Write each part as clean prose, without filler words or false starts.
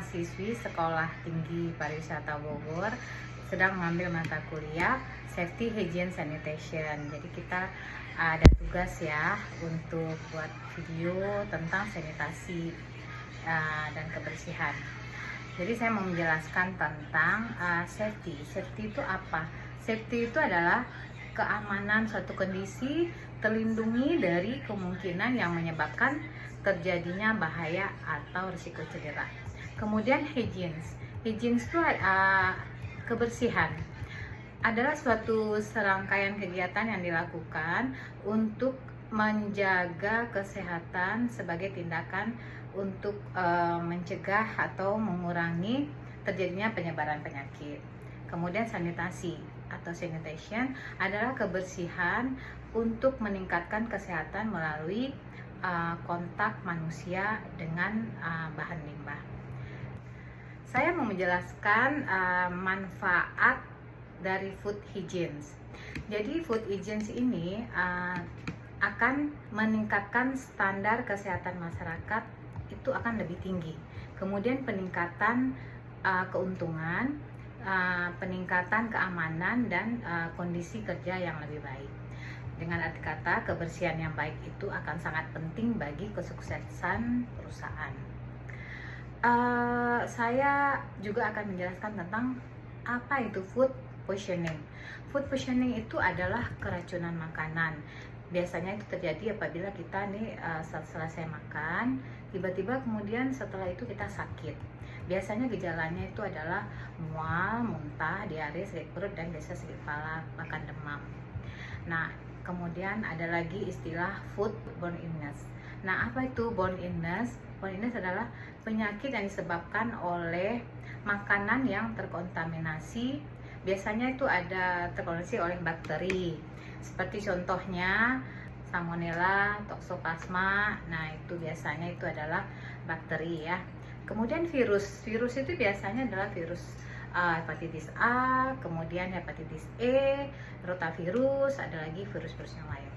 mahasiswi Sekolah Tinggi Pariwisata Bogor sedang mengambil mata kuliah Safety, Hygiene, Sanitation. Jadi kita ada tugas ya untuk buat video tentang sanitasi dan kebersihan. Jadi saya mau menjelaskan tentang safety. Safety itu apa? Safety itu adalah keamanan suatu kondisi, terlindungi dari kemungkinan yang menyebabkan terjadinya bahaya atau risiko cedera. Kemudian hygiene itu kebersihan, adalah suatu serangkaian kegiatan yang dilakukan untuk menjaga kesehatan sebagai tindakan untuk mencegah atau mengurangi terjadinya penyebaran penyakit. Kemudian sanitasi atau sanitation adalah kebersihan untuk meningkatkan kesehatan melalui kontak manusia dengan bahan limbah. Saya mau menjelaskan manfaat dari food hygiene. Jadi food hygiene ini akan meningkatkan standar kesehatan masyarakat, itu akan lebih tinggi. Kemudian peningkatan keuntungan, peningkatan keamanan dan kondisi kerja yang lebih baik. Dengan arti kata, kebersihan yang baik itu akan sangat penting bagi kesuksesan perusahaan. Saya juga akan menjelaskan tentang apa itu food poisoning. Food poisoning itu adalah keracunan makanan. Biasanya itu terjadi apabila kita selesai makan, tiba-tiba kemudian setelah itu kita sakit. Biasanya gejalanya itu adalah mual, muntah, diare, sakit perut, dan biasa sakit kepala, bahkan demam. Nah, kemudian ada lagi istilah foodborne illness. Nah, apa itu borne illness? Borne illness adalah penyakit yang disebabkan oleh makanan yang terkontaminasi. Biasanya itu ada terkontaminasi oleh bakteri. Seperti contohnya Salmonella, Toxoplasma. Nah, itu biasanya itu adalah bakteri ya. Kemudian virus. Virus itu biasanya adalah virus hepatitis A, kemudian hepatitis E, rotavirus, ada lagi virus-virus yang lain.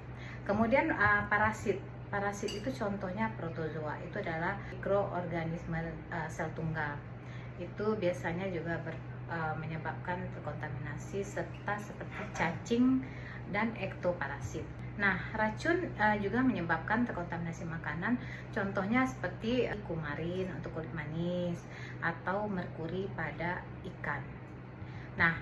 Kemudian parasit. Parasit itu contohnya protozoa. Itu adalah mikroorganisme sel tunggal. Itu biasanya juga menyebabkan terkontaminasi serta seperti cacing dan ektoparasit. Nah, racun juga menyebabkan terkontaminasi makanan, contohnya seperti kumarin untuk kulit manis atau merkuri pada ikan. Nah,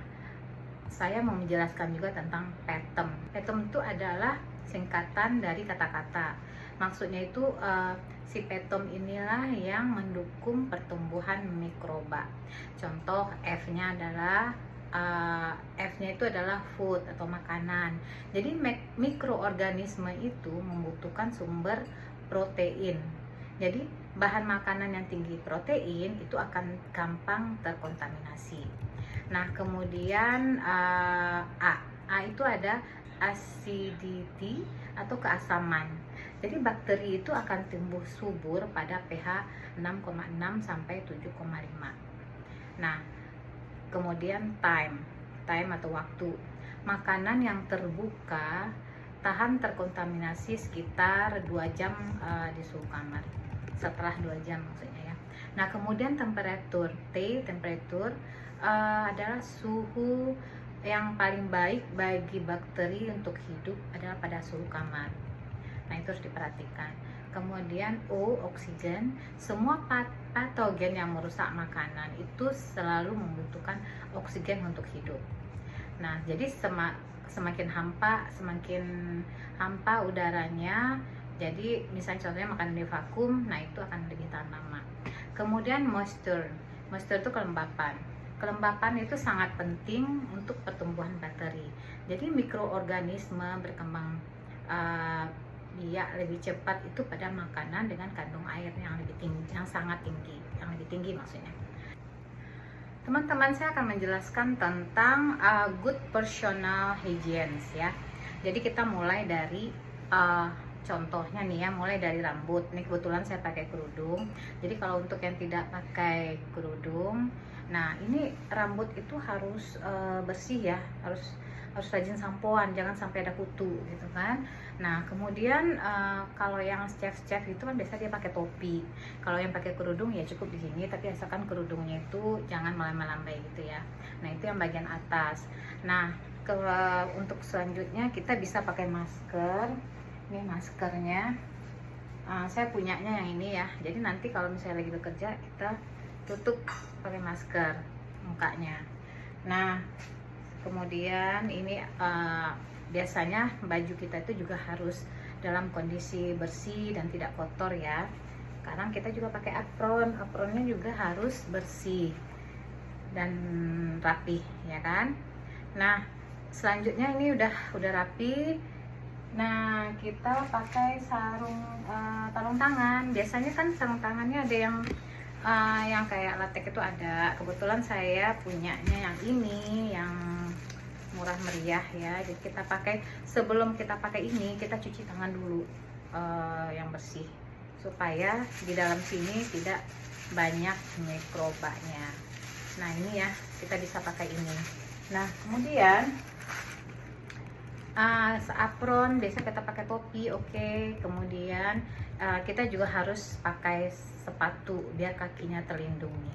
saya mau menjelaskan juga tentang petem. Petem itu adalah singkatan dari kata-kata. Maksudnya itu si petem inilah yang mendukung pertumbuhan mikroba. Contoh F-nya adalah F-nya itu adalah food atau makanan. Jadi mikroorganisme itu membutuhkan sumber protein. Jadi bahan makanan yang tinggi protein itu akan gampang terkontaminasi. Nah, kemudian A itu ada acidity atau keasaman. Jadi bakteri itu akan tumbuh subur pada pH 6,6 sampai 7,5. Nah, kemudian time atau waktu. Makanan yang terbuka tahan terkontaminasi sekitar 2 jam di suhu kamar. Setelah 2 jam maksudnya ya. Nah, kemudian temperatur. Temperatur adalah suhu yang paling baik bagi bakteri untuk hidup adalah pada suhu kamar. Nah, itu harus diperhatikan. Kemudian O, oksigen. Semua patogen yang merusak makanan itu selalu membutuhkan oksigen untuk hidup. Nah, jadi semakin hampa udaranya, jadi misalnya contohnya makanan di vakum, nah itu akan lebih tahan lama. Kemudian moisture itu kelembapan. Kelembapan itu sangat penting untuk pertumbuhan bakteri. Jadi mikroorganisme berkembang biak lebih cepat itu pada makanan dengan kandung air yang lebih tinggi, yang sangat tinggi, yang lebih tinggi maksudnya. Teman-teman, saya akan menjelaskan tentang good personal hygiene ya. Jadi kita mulai dari contohnya nih ya, mulai dari rambut. Ini kebetulan saya pakai kerudung. Jadi kalau untuk yang tidak pakai kerudung, Nah, ini rambut itu harus bersih ya, harus rajin sampoan, jangan sampai ada kutu gitu kan. Nah, kemudian kalau yang chef itu kan biasa dia pakai topi. Kalau yang pakai kerudung ya cukup di sini, tapi asalkan kerudungnya itu jangan melambai gitu ya. Nah, itu yang bagian atas. Nah, untuk selanjutnya kita bisa pakai masker. Ini maskernya. Saya punyanya yang ini ya. Jadi nanti kalau misalnya lagi bekerja kita tutup pakai masker mukanya. Nah, kemudian ini biasanya baju kita itu juga harus dalam kondisi bersih dan tidak kotor ya. Sekarang kita juga pakai apronnya juga harus bersih dan rapi ya kan. Nah, selanjutnya ini udah rapi. Nah, kita pakai sarung tangan. Biasanya kan sarung tangannya ada yang kayak latex itu ada. Kebetulan saya punyanya yang ini, yang murah meriah ya. Jadi kita pakai, sebelum kita pakai ini kita cuci tangan dulu yang bersih, supaya di dalam sini tidak banyak mikrobanya. Nah, ini ya, kita bisa pakai ini. Nah, kemudian apron biasa kita pakai topi, oke. Kemudian kita juga harus pakai sepatu biar kakinya terlindungi.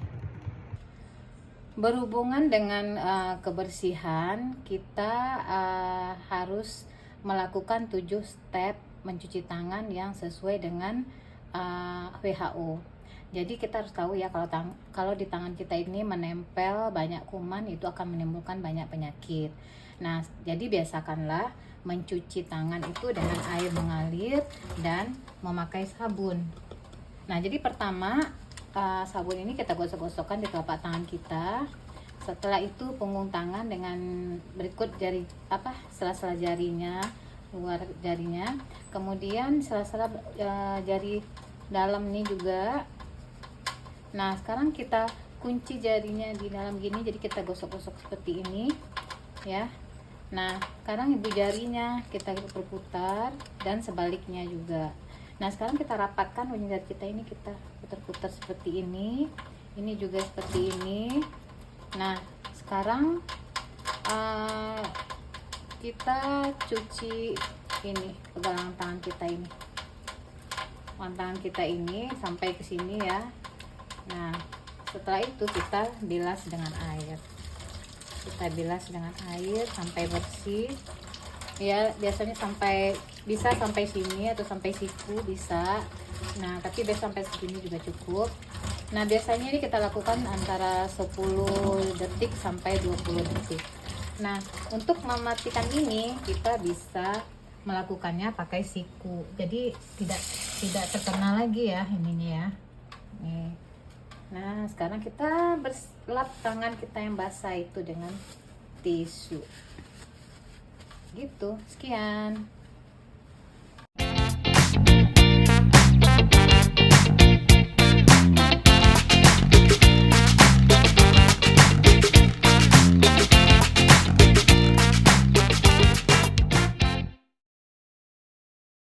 Berhubungan dengan kebersihan, kita harus melakukan 7 step mencuci tangan yang sesuai dengan WHO. Jadi kita harus tahu ya, kalau di tangan kita ini menempel banyak kuman, itu akan menimbulkan banyak penyakit. Nah, jadi biasakanlah mencuci tangan itu dengan air mengalir dan memakai sabun. Nah, jadi pertama sabun ini kita gosok-gosokkan di telapak tangan kita. Setelah itu punggung tangan dengan berikut sela-sela jarinya, luar jarinya. Kemudian sela-sela jari dalam ini juga. Nah, sekarang kita kunci jarinya di dalam gini, jadi kita gosok-gosok seperti ini ya. Nah, sekarang ibu jarinya kita berputar dan sebaliknya juga. Nah, sekarang kita rapatkan ujung jari kita ini, kita putar-putar seperti ini juga seperti ini. Nah, sekarang kita cuci ini pergelangan tangan kita ini sampai ke sini ya. Nah, setelah itu kita bilas dengan air. Kita bilas dengan air sampai bersih ya. Biasanya bisa sampai sini atau sampai siku bisa. Nah, tapi biasa sampai segini juga cukup. Nah, biasanya ini kita lakukan antara 10 detik sampai 20 detik. Nah, untuk mematikan ini kita bisa melakukannya pakai siku. Jadi tidak terkena lagi ya ininya ya. Nih. Nah, sekarang kita lap tangan kita yang basah itu dengan tisu. Gitu, sekian.